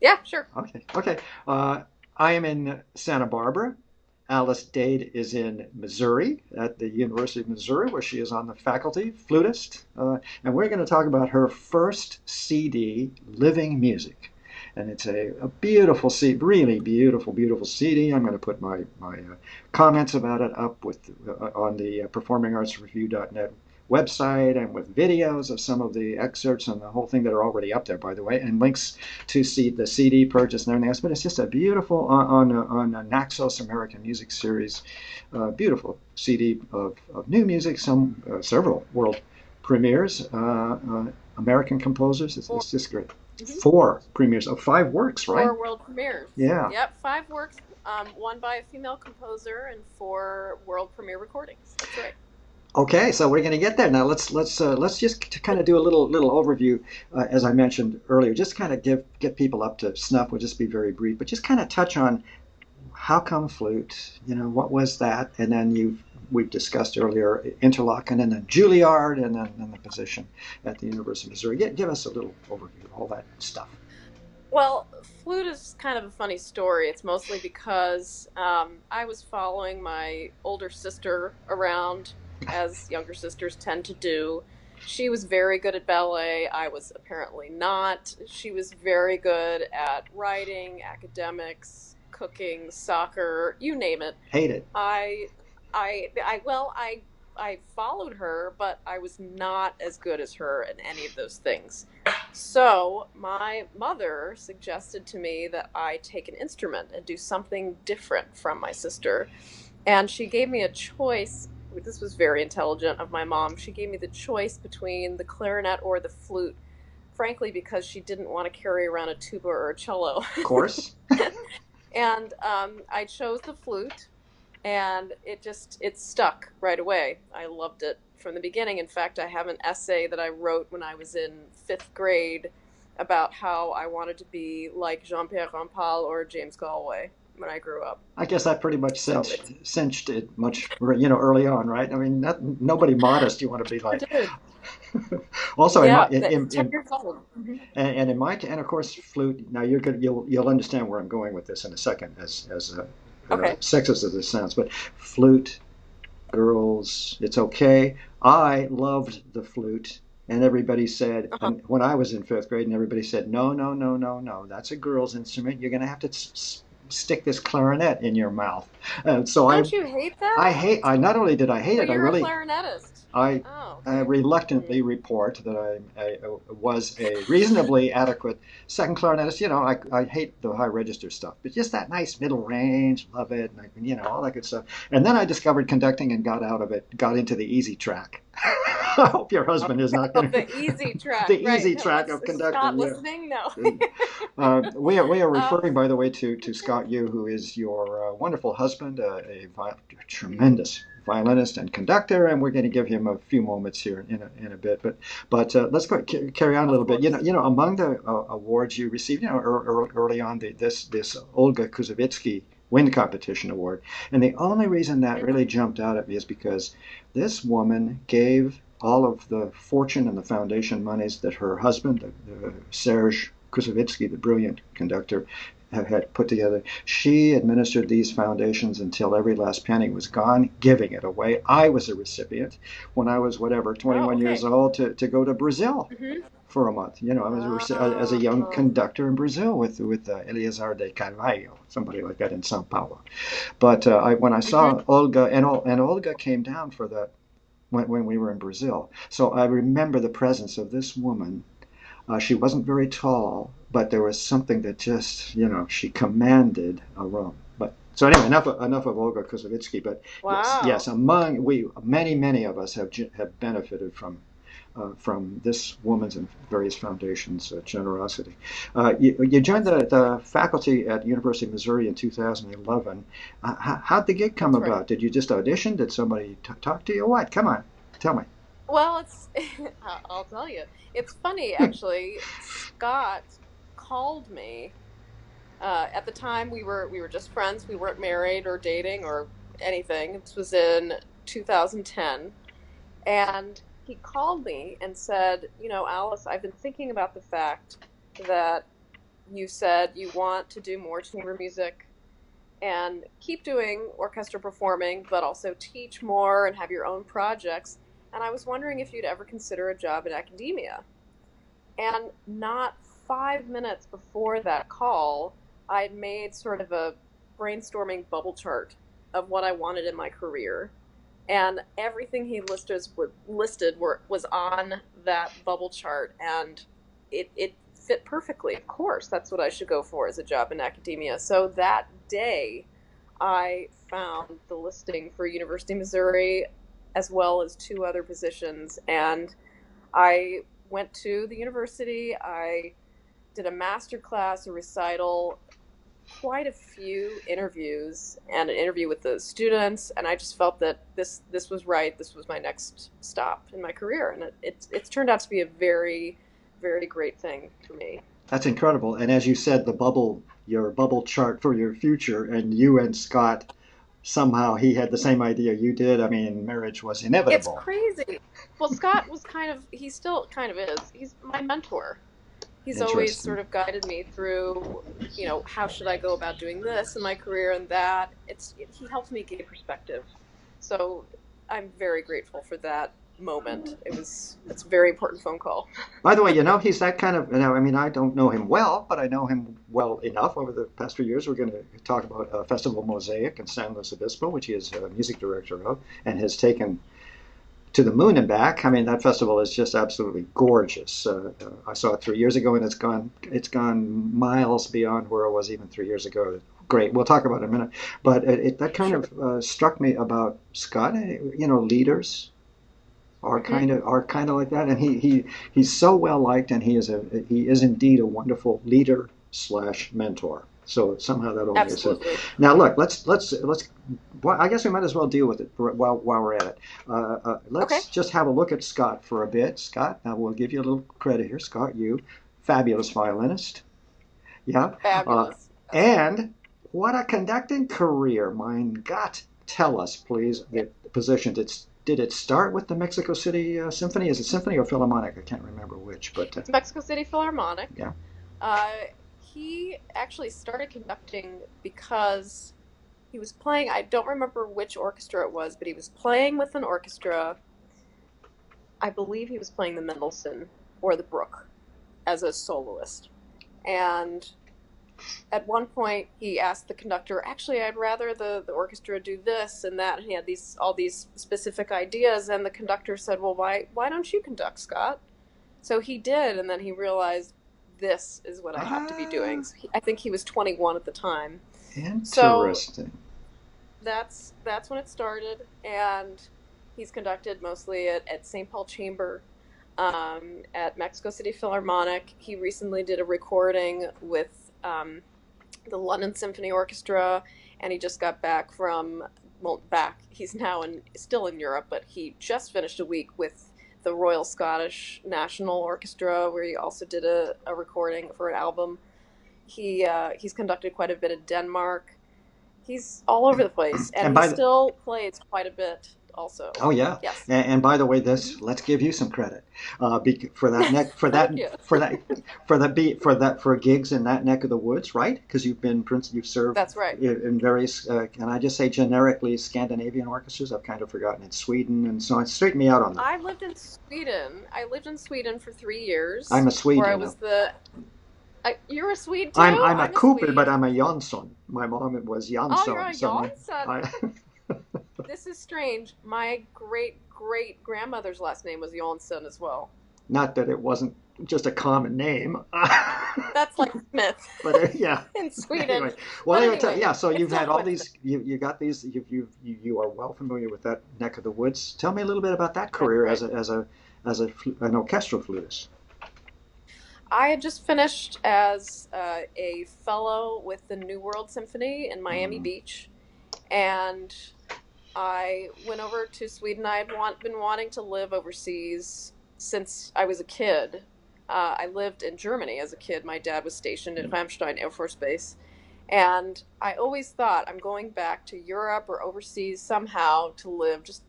Yeah, sure. Okay, okay. I am in Santa Barbara. Alice Dade is in Missouri at the University of Missouri, where she is on the faculty, flutist. And we're going to talk about her first CD, Living Music. And it's a beautiful CD, really beautiful, beautiful CD. I'm going to put my comments about it up with on the performingartsreview.net website and with videos of some of the excerpts and the whole thing that are already up there, by the way, and links to see the CD purchase and everything else. But it's just a beautiful on a Naxos American Music Series, beautiful CD of new music, some several world premieres, American composers. Four, It's just great. mhm. Four premieres of five works, right? Four world premieres. Yeah. Yep, five works, one by a female composer, and four world premiere recordings. That's right. Okay, so we're going to get there now. Let's just kind of do a little overview, as I mentioned earlier. Just kind of get people up to snuff. We'll just be very brief, but just kind of touch on how come flute. What was that? And then we've discussed earlier interlochen and then Juilliard and then the position at the University of Missouri. Give us a little overview of all that stuff. Well, flute is kind of a funny story. It's mostly because I was following my older sister around, as younger sisters tend to do. She was very good at ballet. I was apparently not. She was very good at writing, academics, cooking, soccer, you name it. Hate it. I, I followed her, but I was not as good as her in any of those things. So my mother suggested to me that I take an instrument and do something different from my sister. And she gave me a choice. This was very intelligent of my mom. She gave me the choice between the clarinet or the flute, frankly, because she didn't want to carry around a tuba or a cello. Of course. And I chose the flute, and it stuck right away. I loved it from the beginning. In fact, I have an essay that I wrote when I was in fifth grade about how I wanted to be like Jean-Pierre Rampal or James Galway when I grew up. I guess that pretty much So it's cinched it much, early on, right? I mean, nobody modest you want to be I like. did. Also, in my Yeah, that, 10 in years old. and in my and of course flute. Now you'll understand where I'm going with this in a second, as Okay. sexist as this sounds, but flute girls, it's okay. I loved the flute, and everybody said, Uh-huh. and when I was in fifth grade, and everybody said, no, no, no, no, no, that's a girl's instrument. You're going to have to stick this clarinet in your mouth. And so Don't you hate that? I not only did I hate So it, you're a clarinetist. I Oh, reluctantly report that I was a reasonably adequate second clarinetist. I hate the high register stuff, but just that nice middle range, love it, and all that good stuff. And then I discovered conducting and got out of it, got into the easy track. I hope your husband is not oh, going the to easy track, the right? easy No, track of is Scott conducting. listening? No. We are um, referring, by the way, to Scott Yu, who is your wonderful husband, tremendous violinist and conductor, and we're going to give him a few moments here in a bit. But let's carry on a of little bit. course. Among the awards you received, early on, this Olga Kuzovitsky Wind Competition Award, and the only reason that Mhm. really jumped out at me is because this woman gave all of the fortune and the foundation monies that her husband, Serge Kuzovitsky, the brilliant conductor, had put together. She administered these foundations until every last penny was gone, giving it away. I was a recipient when I was, whatever, Oh, 21 years okay. old to go to Brazil Hmm. for a month. I was as a young Oh, conductor in Brazil with Eleazar de Carvalho, somebody like that in Sao Paulo. But when I hmm. saw Olga, and Olga came down for that when we were in Brazil. So I remember the presence of this woman. She wasn't very tall, but there was something that just, she commanded a room. But so anyway, enough of Olga Kozovitsky. But yes, Wow. among we many of us have benefited from this woman's and various foundations' generosity. You joined That's the faculty at University of Missouri in 2011. How'd the gig come that's right. about? Did you just audition? Did somebody talk to you? What? Come on, tell me. Well, it's I'll tell you. It's funny actually. Scott called me. At the time, we were just friends. We weren't married or dating or anything. This was in 2010, and he called me and said, "Alice, I've been thinking about the fact that you said you want to do more chamber music and keep doing orchestra performing, but also teach more and have your own projects. And I was wondering if you'd ever consider a job in academia. And not 5 minutes before that call, I had made sort of a brainstorming bubble chart of what I wanted in my career. And everything he was on that bubble chart, and it fit perfectly. Of course, that's what I should go for as a job in academia. So that day, I found the listing for University of Missouri as well as two other positions, and I went to the university. I did a master class, a recital, quite a few interviews, and an interview with the students, and I just felt that this was right. This was my next stop in my career, and it's turned out to be a very, very great thing for me. That's incredible. And as you said, your bubble chart for your future, and you and Scott, somehow he had the same idea you did. I mean, marriage was It's inevitable. crazy. Well, Scott was he still kind of is. He's my mentor. He's always Interesting. sort of guided me through, how should I go about doing this in my career and that. He helped me gain perspective. So I'm very grateful for that moment. It's a very important phone call. By the way, he's that kind of, I mean, I don't know him well, but I know him well enough over the past few years. We're going to talk about Festival Mosaic in San Luis Obispo, which he is a music director of, and has taken to the moon and back. I mean, that festival is just absolutely gorgeous. I saw it 3 years ago, and it's gone miles beyond where it was even 3 years ago. Great. We'll talk about it in a minute. But that kind Sure. of struck me about Scott. Leaders Hmm. are kind of like that, and he's so well liked, and he is indeed a wonderful leader slash mentor. So somehow that all makes sense. Absolutely. Now look, let's. Well, I guess we might as well deal with it while we're at it. Okay. Let's just have a look at Scott for a bit. Scott, now we'll give you a little credit here. Scott, you fabulous violinist. Yeah, uh, Fabulous. Yes. and what a conducting career, mein Gott. Tell us, please, Yeah. the position. Did it start with the Mexico City Symphony? Is it symphony or philharmonic? I can't remember which, but It's Mexico City Philharmonic. yeah. Uh, he actually started conducting because he was playing, I don't remember which orchestra it was, but he was playing with an orchestra. I believe he was playing the Mendelssohn or the Bruch as a soloist. And at one point he asked the conductor, actually, I'd rather the orchestra do this and that. And he had all these specific ideas, and the conductor said, well, why don't you conduct, Scott? So he did, and then he realized this is what I have to be doing. Ah, So I think he was 21 at the time. So interesting. that's when it started, and he's conducted mostly at St. Paul Chamber, at Mexico City Philharmonic. He recently did a recording with the London Symphony Orchestra, and he just got back from, well, back. He's now still in Europe, but he just finished a week with the Royal Scottish National Orchestra, where he also did a recording for an album. He's conducted quite a bit in Denmark. He's all over the place, and And he by the still plays quite a bit. Also, Oh yeah, yes, and by the way, this let's give you some credit for that neck thank you. for that for gigs in that neck of the woods, right? Because you've served That's right. in various can I just say generically Scandinavian orchestras? I've kind of forgotten in Sweden and so on. Straighten me out on that. I lived in Sweden. I lived in Sweden for 3 years, I'm a where Swede, I you know. was you're a Swede I'm too. I'm a I'm a Cooper, but Swede. I'm a Jansson. My mom was Oh, you're Jansson, a so Jonsson. I This is strange. My great great grandmother's last name was Jonsson as well. not that it wasn't just a common name. That's like Smith But yeah. in Sweden. Anyway, well, But anyway, anyway, yeah. So it's you've still had all coincidence. these. You got these. You are well familiar with that neck of the woods. Tell me a little bit about that That's career right. an orchestral flutist. I had just finished as a fellow with the New World Symphony in Miami Mm. Beach, and I went over to Sweden. I had been wanting to live overseas since I was a kid. I lived in Germany as a kid. My dad was stationed at Ramstein Air Force Base. And I always thought I'm going back to Europe or overseas somehow to live, just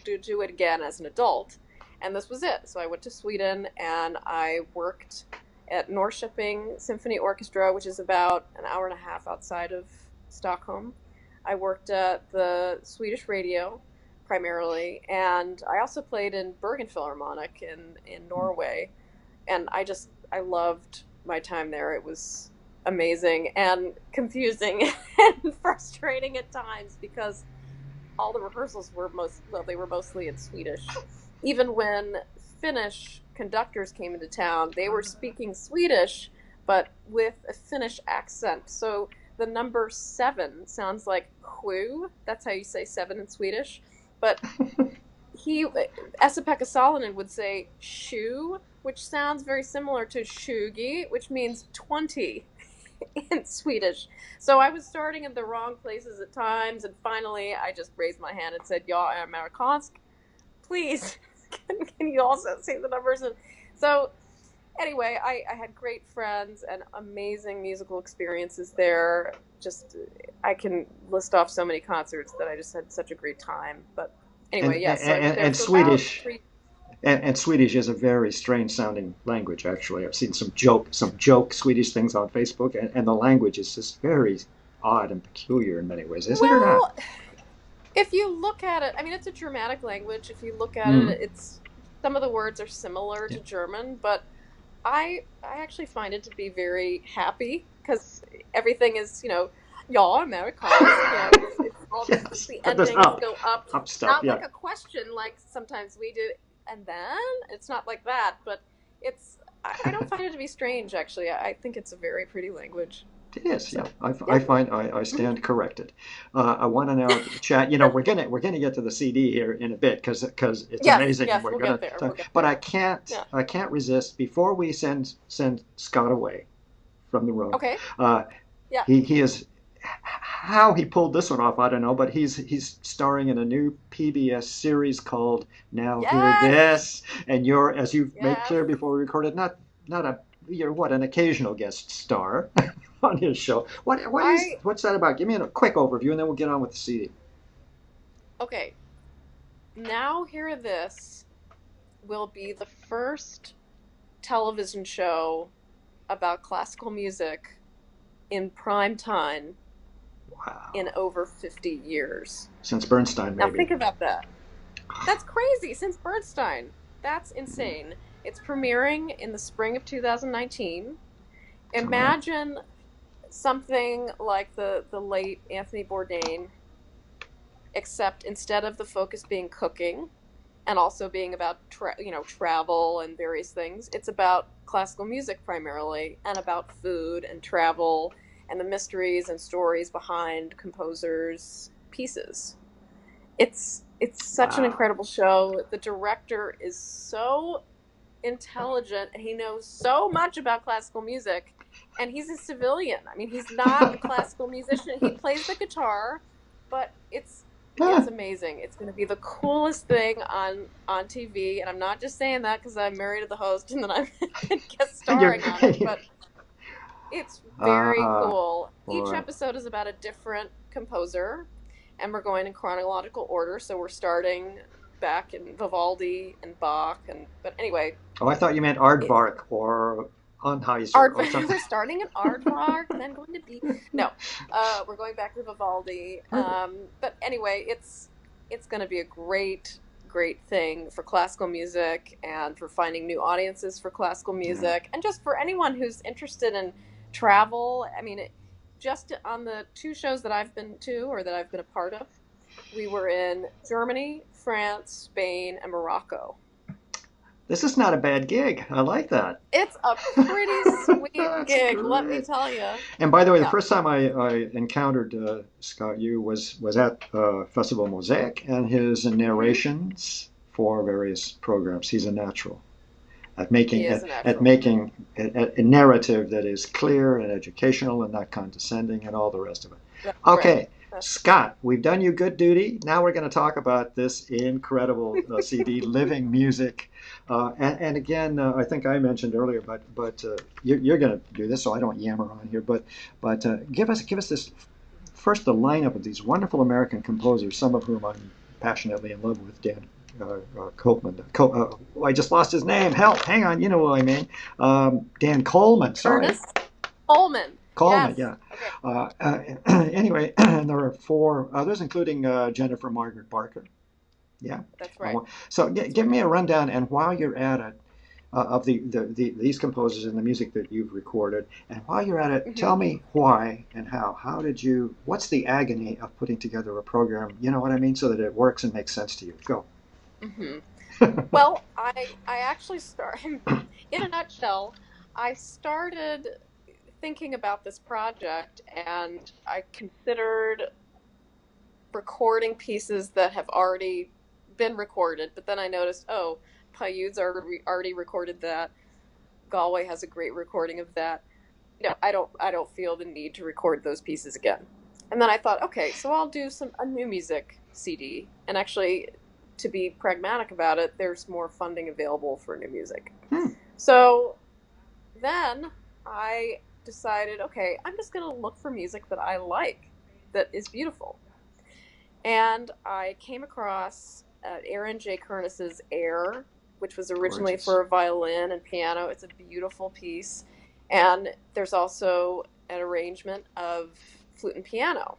to do it again as an adult. And this was it. So I went to Sweden and I worked at Norrköping Symphony Orchestra, which is about an hour and a half outside of Stockholm. I worked at the Swedish radio primarily, and I also played in Bergen Philharmonic in Norway. And I loved my time there. It was amazing and confusing and frustrating at times because all the rehearsals were they were mostly in Swedish. Even when Finnish conductors came into town, they were speaking Swedish, but with a Finnish accent. So the number 7 sounds like sju. That's how you say 7 in Swedish. But Esa-Pekka Salonen would say sju, which sounds very similar to tjugo, which means 20 in Swedish. So I was starting in the wrong places at times, and finally I just raised my hand and said, "Ja, är amerikansk. Please, can you also say the numbers?" And so anyway, I had great friends and amazing musical experiences there. I can list off so many concerts that I just had such a great time. But anyway, yes. And Swedish. And Swedish is a very strange sounding language, actually. I've seen some joke Swedish things on Facebook, and the language is just very odd and peculiar in many ways, isn't it or not? If you look at it, I mean, it's a Germanic language. If you look at it, some of the words are similar to German, but I actually find it to be very happy because everything is, ja, Amerikaans. It's all the endings go up stuff, not like a question like sometimes we do. And then it's not like that, but I don't find it to be strange, actually. I think it's a very pretty language. It is, yeah. I find I stand corrected. I want to now chat. We're gonna get to the CD here in a bit because it's amazing. Yes, we'll get there. But I can't resist before we send Scott away from the room. Okay. He is. How he pulled this one off, I don't know, but he's starring in a new PBS series called Now Hear This, and you're, as you've made clear before we recorded, you're an occasional guest star on his show. What's that about? Give me a quick overview, and then we'll get on with the CD. Okay. Now Hear This will be the first television show about classical music in prime time. Wow. In over 50 years. Since Bernstein, maybe. Now think about that. That's crazy. Since Bernstein. That's insane. It's premiering in the spring of 2019. Imagine something like the late Anthony Bourdain, except instead of the focus being cooking and also being about travel and various things, it's about classical music primarily and about food and travel and the mysteries and stories behind composers' pieces. It's such an incredible show. The director is so intelligent and he knows so much about classical music, and he's a civilian. I mean, he's not a classical musician. He plays the guitar, but it's amazing. It's going to be the coolest thing on TV, and I'm not just saying that because I'm married to the host and then I'm guest starring on it, but it's very cool. Each episode is about a different composer, and we're going in chronological order. So we're starting back in Vivaldi and Bach, but anyway. Oh, I thought you meant Aardvark or Anheuser. We're starting at Aardvark and then going to B. No, we're going back to Vivaldi. But anyway, it's going to be a great thing for classical music and for finding new audiences for classical music, and just for anyone who's interested in travel. I mean, just on the 2 shows that I've been to or that I've been a part of, we were in Germany, France, Spain, and Morocco. This is not a bad gig. I like that. It's a pretty sweet gig, let me tell you. And by the way, the first time I encountered Scott Yu was at Festival Mosaic and his narrations for various programs. He's a natural at making a narrative that is clear and educational and not condescending and all the rest of it. That's okay. Right. Scott, we've done you good duty. Now we're going to talk about this incredible CD, Living Music. And again, I think I mentioned earlier, but you're going to do this, so I don't yammer on here. But give us this first, the lineup of these wonderful American composers, some of whom I'm passionately in love with. Copeland. I just lost his name. Help! Hang on. You know what I mean. Dan Coleman. Sorry. Ernest Coleman. Coleman. Yes. Yeah. Okay. Anyway, there are four others, including Jennifer Margaret Barker. Yeah. That's right. So That's give right. me a rundown, and while you're at it, of these composers and the music that you've recorded, and while you're at it, Hmm. tell me why and how. How did you? What's the agony of putting together a program? You know what I mean, so that it works and makes sense to you. Go. Hmm. Well, I actually start in a nutshell. I started thinking about this project, and I considered recording pieces that have already been recorded, but then I noticed, oh, Paiutes already recorded that. Galway has a great recording of that. I don't feel the need to record those pieces again. And then I thought, okay, so I'll do a new music CD. And actually, to be pragmatic about it, there's more funding available for new music. Hmm. So then I decided, okay, I'm just going to look for music that I like, that is beautiful. And I came across Aaron J. Kernis's Air, which was originally Gorgeous. for a violin and piano. It's a beautiful piece. And there's also an arrangement of flute and piano.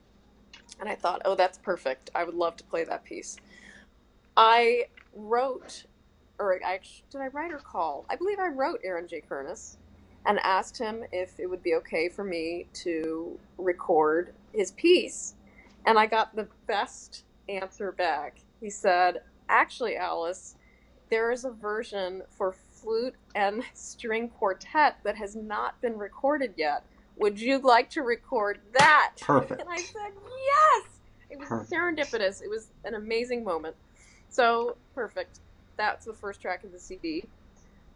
And I thought, oh, that's perfect. I would love to play that piece. I wrote, did I write or call? I believe I wrote Aaron J. Kernis and asked him if it would be okay for me to record his piece. And I got the best answer back. He said, actually, Alice, there is a version for flute and string quartet that has not been recorded yet. Would you like to record that? Perfect. And I said, yes! It was Perfect. serendipitous. It was an amazing moment. So, perfect. That's the first track of the CD.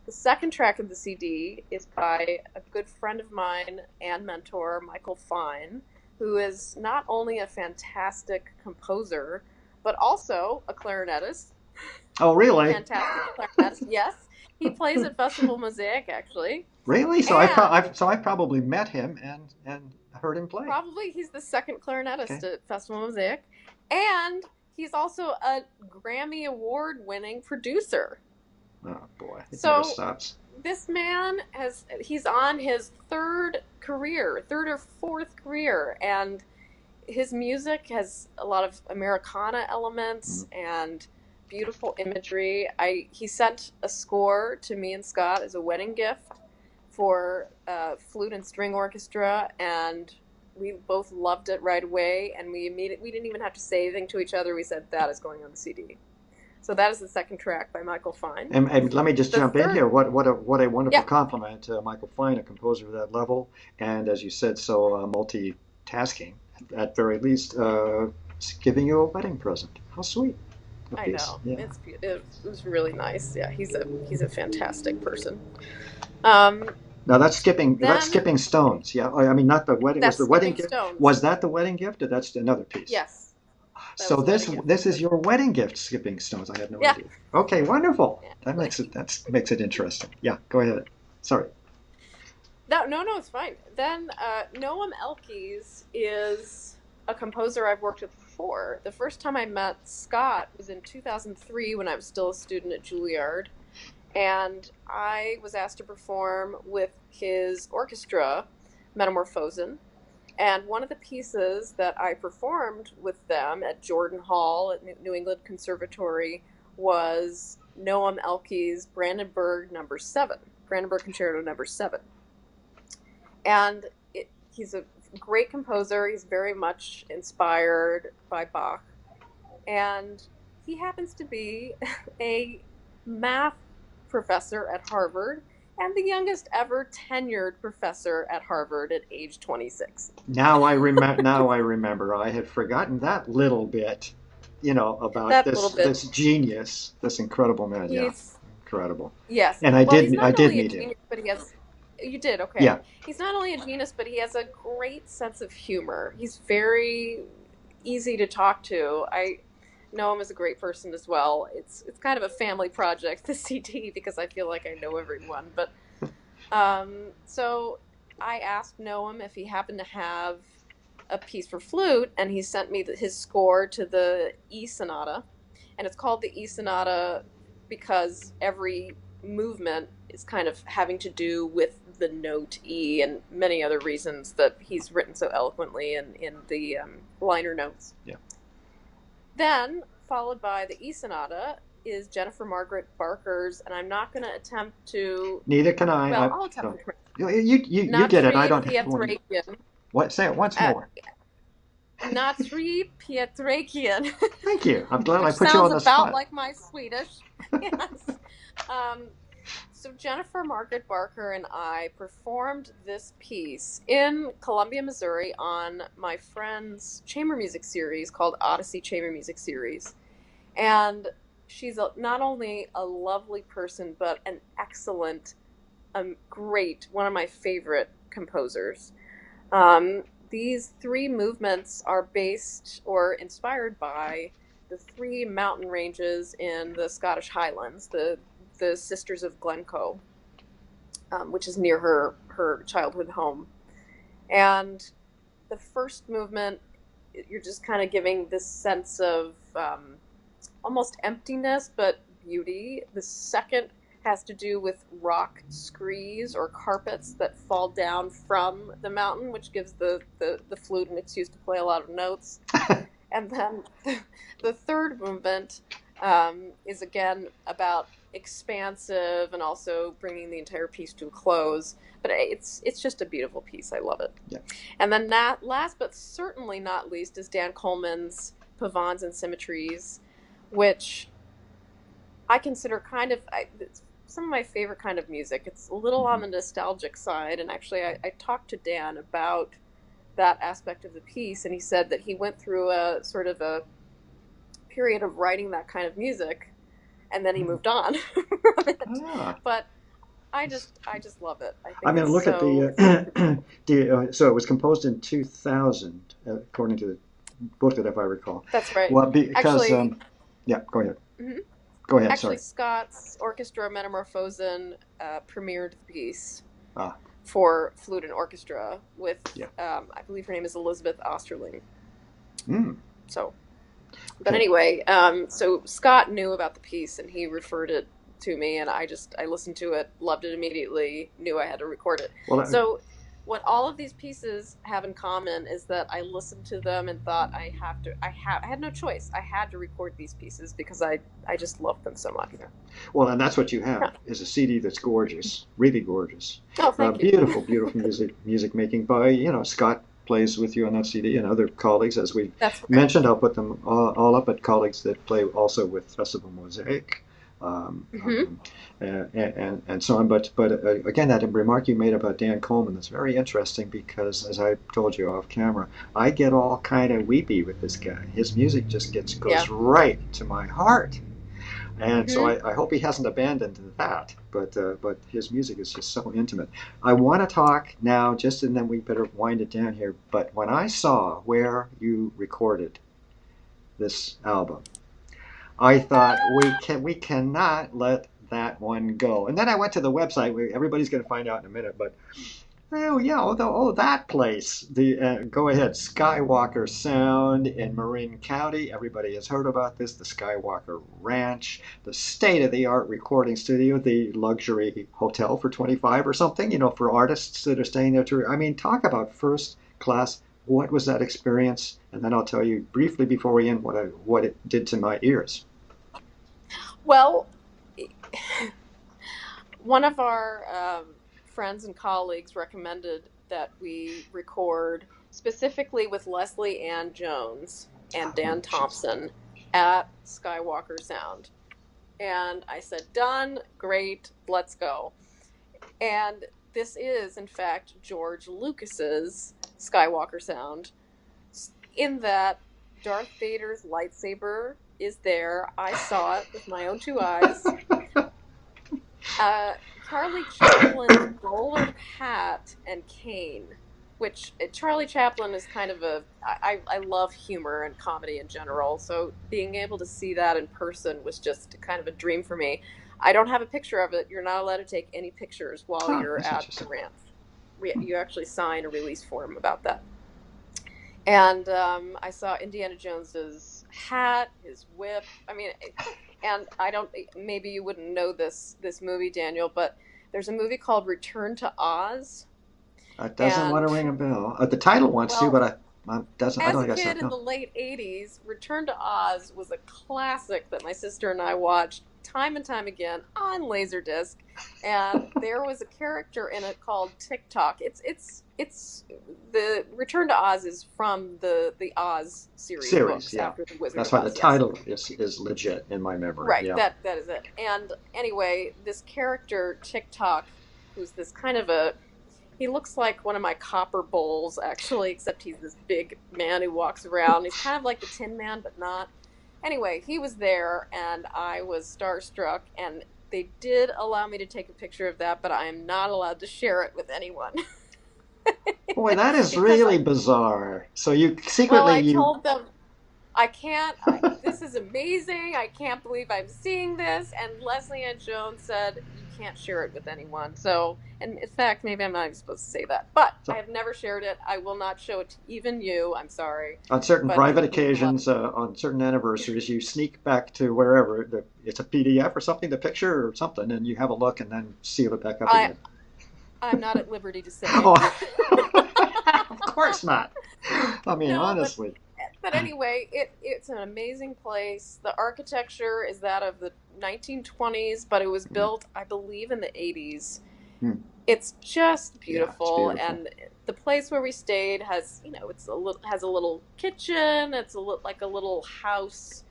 The second track of the CD is by a good friend of mine and mentor, Michael Fine, who is not only a fantastic composer, but also a clarinetist. Oh, really? Fantastic clarinetist. Yes, he plays at Festival Mosaic, actually. Really? So And I've probably met him and heard him play. probably he's the second clarinetist Okay. at Festival Mosaic. And he's also a Grammy Award winning producer. Oh boy, it never So stops. this man he's on his third or fourth career, and his music has a lot of Americana elements and beautiful imagery. He sent a score to me and Scott as a wedding gift for flute and string orchestra, and we both loved it right away. And we didn't even have to say anything to each other. We said that is going on the CD. So that is the second track by Michael Fine. And let me just The jump in third, here. What a wonderful yeah, compliment to Michael Fine, a composer of that level, and as you said, so multitasking. At very least, giving you a wedding present. How sweet a I piece. know Yeah. it was really nice. Yeah, he's a fantastic person. Um, Now that's then skipping stones. Yeah. I mean, not the wedding. Was that's the wedding Skipping gift? Stones. Was that the wedding gift, or that's another piece? Yes, that So was the wedding gift. this is your wedding gift, skipping stones. I had no Yeah, idea. Okay, wonderful. actually. That makes it interesting. Yeah, go ahead. Sorry. No, it's fine. Then Noam Elkies is a composer I've worked with before. The first time I met Scott was in 2003 when I was still a student at Juilliard, and I was asked to perform with his orchestra, Metamorphosen. And one of the pieces that I performed with them at Jordan Hall at New England Conservatory was Noam Elke's Brandenburg Concerto Number 7. And he's a great composer. He's very much inspired by Bach. And he happens to be a math professor at Harvard and the youngest ever tenured professor at Harvard at age 26. Now I remember. Now I remember. I had forgotten that little bit. About That little bit. this genius, this incredible man. Yeah, He's, incredible. yes. And Well, he's I not did only a meet him. genius, but he has. You did, okay. Yeah. He's not only a genius, but he has a great sense of humor. He's very easy to talk to. I know him as a great person as well. It's kind of a family project, the CD, because I feel like I know everyone. But so I asked Noam if he happened to have a piece for flute, and he sent me his score to the E Sonata. and it's called the E Sonata because every movement is kind of having to do with the note E and many other reasons that he's written so eloquently in the liner notes. Yeah. Then, followed by the E Sonata, is Jennifer Margaret Barker's, and I'm not going to attempt to. Neither can I. Well, I'll attempt to. You Not did it. I three don't. Pietrakian. What? Say it once Uh, more. Not three Pietrakian. Thank you. I'm glad Which I put you on the sounds about spot. like my Swedish. Yes. Um, so Jennifer Margaret Barker and I performed this piece in Columbia, Missouri on my friend's chamber music series called Odyssey Chamber Music Series. And she's not only a lovely person, but an excellent, great, one of my favorite composers. These three movements are based or inspired by the three mountain ranges in the Scottish Highlands, the Sisters of Glencoe, which is near her childhood home. And the first movement, you're just kind of giving this sense of almost emptiness, but beauty. The second has to do with rock screes or carpets that fall down from the mountain, which gives the flute an excuse to play a lot of notes. And then the third movement is again about expansive and also bringing the entire piece to a close. But it's just a beautiful piece. I love it. Yeah. And then last but certainly not least is Dan Coleman's Pavans and Symmetries, which I consider kind of some of my favorite kind of music. It's a little on the nostalgic side, and actually I talked to Dan about that aspect of the piece, and he said that he went through a sort of a period of writing that kind of music, and then he moved on from it. But I just love it. I mean, look at the so it was composed in 2000, according to the booklet, if I recall. That's right. Well, because actually, yeah, go ahead. Mm-hmm. Go ahead. Actually, Sorry. Scott's Orchestra Metamorphosen premiered the piece for flute and orchestra with, I believe her name is Elizabeth Osterling. So, but anyway, so Scott knew about the piece and he referred it to me, and I listened to it, loved it immediately, knew I had to record it. Well, so what all of these pieces have in common is that I listened to them and thought I had no choice. I had to record these pieces because I just loved them so much. Yeah. Well, and that's what you have is a CD that's gorgeous, really gorgeous. Oh, thank you. Beautiful, beautiful music making by, Scott plays with you on that CD and other colleagues, as we mentioned. I'll put them all up at colleagues that play also with Festival Mosaic. And so on. But again, that remark you made about Dan Coleman is very interesting because, as I told you off camera, I get all kind of weepy with this guy. His music just goes right to my heart. And so I hope he hasn't abandoned that. But his music is just so intimate. I want to talk now, and then we better wind it down here. But when I saw where you recorded this album, I thought we cannot let that one go. And then I went to the website. Everybody's going to find out in a minute. But that place. Go ahead, Skywalker Sound in Marin County. Everybody has heard about this. The Skywalker Ranch, the state-of-the-art recording studio, the luxury hotel for 25 or something. For artists that are staying there. I mean, talk about first class. What was that experience? And then I'll tell you briefly before we end what it did to my ears. Well, one of our friends and colleagues recommended that we record specifically with Leslie Ann Jones and Dan Thompson at Skywalker Sound. And I said, done, great, let's go. And this is, in fact, George Lucas's Skywalker Sound, in that Darth Vader's lightsaber is there. I saw it with my own two eyes. Charlie Chaplin's bowler hat and cane, which Charlie Chaplin is kind of I love humor and comedy in general, so being able to see that in person was just kind of a dream for me. I don't have a picture of it. You're not allowed to take any pictures while you're at the ranch. You actually sign a release form about that. And I saw Indiana Jones's hat, his whip. I mean, and I don't. Maybe you wouldn't know this movie, Daniel, but there's a movie called Return to Oz, It doesn't want and to ring a bell. The title wants to, well, but I doesn't. I as don't a think I saw kid it. in No. the late 80s, Return to Oz was a classic that my sister and I watched time and time again on Laserdisc. And there was a character in it called TikTok. It's the Return to Oz is from the Oz series Series, books yeah. after the Wizard That's of why the Oz. Yes. title is legit in my memory. Right, Yeah. that is it. And anyway, this character TikTok, who's this kind of a he looks like one of my copper bowls, actually, except he's this big man who walks around. He's kind of like the Tin Man, but not. Anyway, he was there, and I was starstruck, and they did allow me to take a picture of that, but I am not allowed to share it with anyone. Boy, that is because really bizarre. So you well, secretly I you. told them this is amazing. I can't believe I'm seeing this. And Leslie Ann Jones said, you can't share it with anyone. So, and in fact, maybe I'm not even supposed to say that. But I So, have never shared it. I will not show it to even you. I'm sorry. on certain But private you would love occasions, on certain anniversaries, you sneak back to wherever it's a PDF or something, the picture or something, and you have a look and then seal it back up I, again. I'm not at liberty to say. Oh, of course not. I mean, No, honestly. but anyway, it's an amazing place. The architecture is that of the 1920s, but it was Hmm. built, I believe, in the 80s. Hmm. It's just Yeah, it's beautiful, beautiful. and the place where we stayed has, it's a little has a little kitchen. It's like a little house.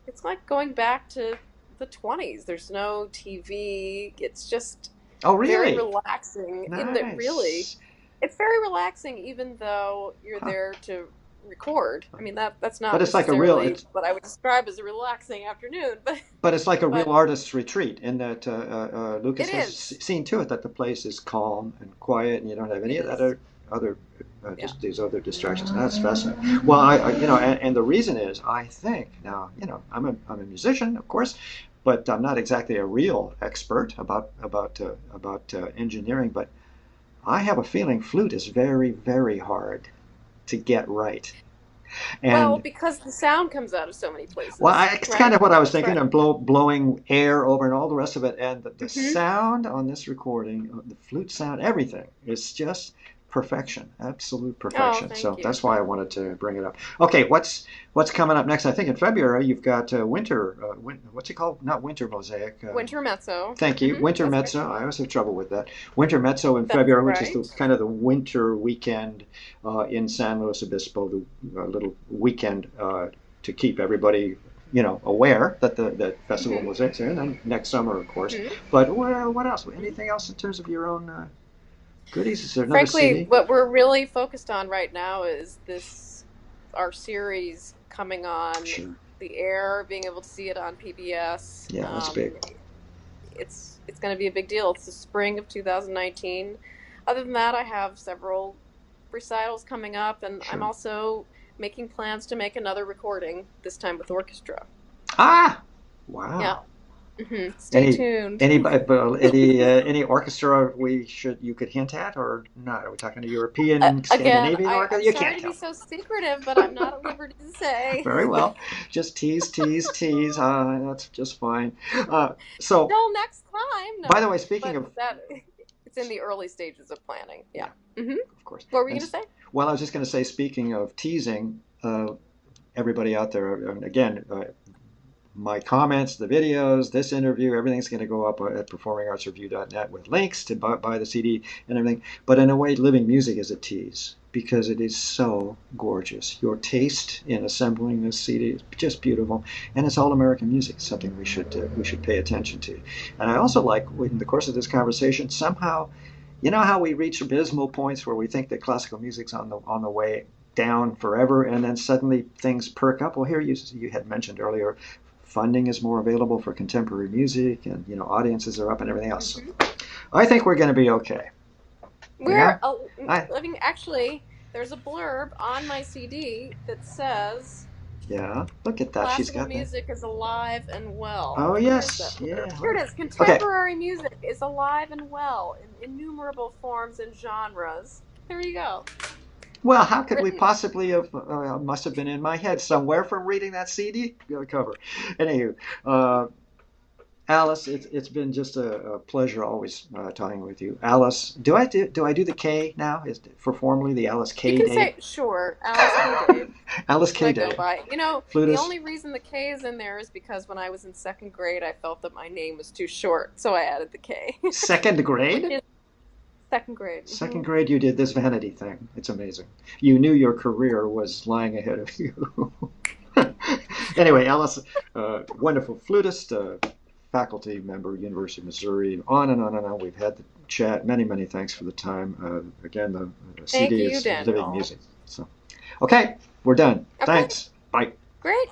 It's like going back to the 20s. There's no TV. It's just Oh, very really? relaxing. In that, really, Nice. it's very relaxing, even though you're Huh. there to record. I mean, that's But not it's like a real. necessarily what I would describe as a relaxing afternoon, but But it's like a real but artist's retreat in that it Lucas has is. seen to it that the place is calm and quiet, and you don't have any It of that is. other Yeah. these other distractions. That's fascinating. Well, and the reason is, I think now, I'm a musician, of course, but I'm not exactly a real expert about engineering. But I have a feeling flute is very, very hard to get right, Well, and because the sound comes out of so many well, places, it's kind right? of what I was That's thinking. right. I'm blowing air over and all the rest of it, and the Hmm. sound on this recording, the flute sound, everything is just perfection, absolute Oh, perfection. thank So you. that's why I wanted to bring it up. Okay, what's coming up next? I think in February you've got what's it called? Not winter mosaic. Winter Mezzo. Thank you, Hmm. winter That's right. mezzo. I always have trouble with that. Winter mezzo in That's February, which is the right. kind of the winter weekend in San Luis Obispo, the little weekend to keep everybody, aware that the festival Hmm. was there. And then next summer, of course. Hmm. But well, what else? Anything else in terms of your own goodies? Is there another Frankly, CD? what we're really focused on right now is our series coming on Sure. the air, being able to see it on PBS. Yeah, that's big. It's going to be a big deal. It's the spring of 2019. Other than that, I have several recitals coming up, and I'm Sure. also making plans to make another recording, this time with orchestra. Ah, Yeah. wow. Stay Any tuned. any orchestra you could hint at or not? Are we talking a European, Again, Scandinavian I'm orchestra? You sorry can't to be tell. so secretive, but I'm not at liberty to say. Very well. Just tease, tease, tease. That's just fine. So, Till next time. by the No, way, speaking but of, that it's in the early stages of planning. Yeah. yeah, Hmm. of course. What were you And going to say? well, I was just going to say, speaking of teasing, everybody out there, and again, my comments, the videos, this interview, everything's going to go up at performingartsreview.net with links to buy the CD and everything. But in a way, Living Music is a tease because it is so gorgeous. Your taste in assembling this CD is just beautiful, and it's all American music, something we should pay attention to. And I also like, in the course of this conversation, somehow, you know how we reach abysmal points where we think that classical music's on the way down forever, and then suddenly things perk up. Well, here you had mentioned earlier funding is more available for contemporary music, and audiences are up and everything else. So Hmm. I think we're going to be okay. We're Yeah, I living. Actually, there's a blurb on my CD that says yeah. Look at that. She's classical got that. music is alive and well. Oh Where is that yes, blurb? yeah. Here it is. Okay. Contemporary music is alive and well in innumerable forms and genres. There you go. Well, how could we Written. possibly have? Must have been in my head somewhere from reading that CD cover. Anywho, uh, Alice, it's been just a pleasure always talking with you. Alice, do I do the K now? Is for formally the Alice You K can Dade? say, sure, Alice K Dade. Alice That's what K I go Dade, by. The flutist. only reason the K is in there is because when I was in second grade, I felt that my name was too short, so I added the K, Second which grade? is second grade. Second grade, you did this vanity thing. It's amazing. You knew your career was lying ahead of you. Anyway, Alice, wonderful flutist, faculty member, University of Missouri, on and on and on. We've had the chat. Many, many thanks for the time. Again, the Thank CD you, is living Daniel. music. So, okay, we're done. Okay, Thanks. Bye. great.